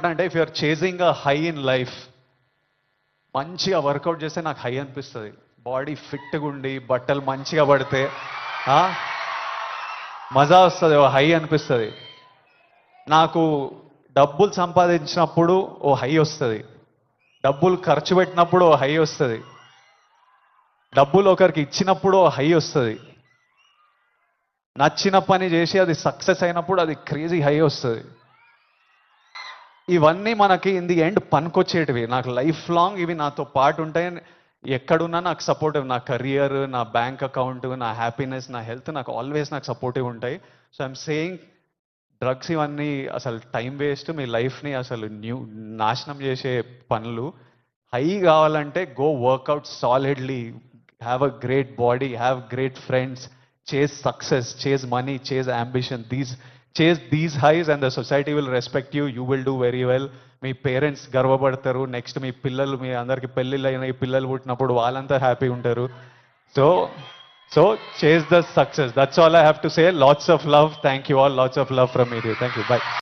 ఏమంటా అంటే if you're chasing a high in life, మంచిగా వర్కౌట్ చేస్తే నాకు హై అనిపిస్తుంది. బాడీ ఫిట్గా ఉండి బట్టలు మంచిగా పడితే మజా వస్తుంది, ఓ హై అనిపిస్తుంది. నాకు డబ్బులు సంపాదించినప్పుడు ఓ హై వస్తుంది, డబ్బులు ఖర్చు పెట్టినప్పుడు ఓ హై వస్తుంది, డబ్బులు ఒకరికి ఇచ్చినప్పుడు ఓ హై వస్తుంది, నచ్చిన పని చేసి అది సక్సెస్ అయినప్పుడు అది క్రేజీ హై వస్తుంది. ఇవన్నీ మనకి ఇన్ ది ఎండ్ పనికొచ్చేటివి. నాకు లైఫ్ లాంగ్ ఇవి నాతో పాటు ఉంటాయి. ఎక్కడున్నా నాకు సపోర్టివ్, నా కెరియర్, నా బ్యాంక్ అకౌంట్, నా హ్యాపీనెస్, నా హెల్త్ నాకు ఆల్వేస్ నాకు సపోర్టివ్ ఉంటాయి. సో ఐఎమ్ సేయింగ్ డ్రగ్స్ ఇవన్నీ అసలు టైం వేస్ట్, మీ లైఫ్ని అసలు నాశనం చేసే పనులు. హై కావాలంటే go workout solidly, have a great body, have great friends, chase success, chase money, chase ambition, chase these highs and the society will respect you, you will do very well. మీ parents గర్వపడతారు. Next మీ పిల్లలు, మీ అందరికి పెళ్ళిళ్ళు అయిన పిల్లలు పుట్టినప్పుడు వాళ్ళంతా హ్యాపీ ఉంటారు. సో సో చేస్ the success. That's all I have to say. Lots of love. Thank you all. Lots of love from me. Thank you. By.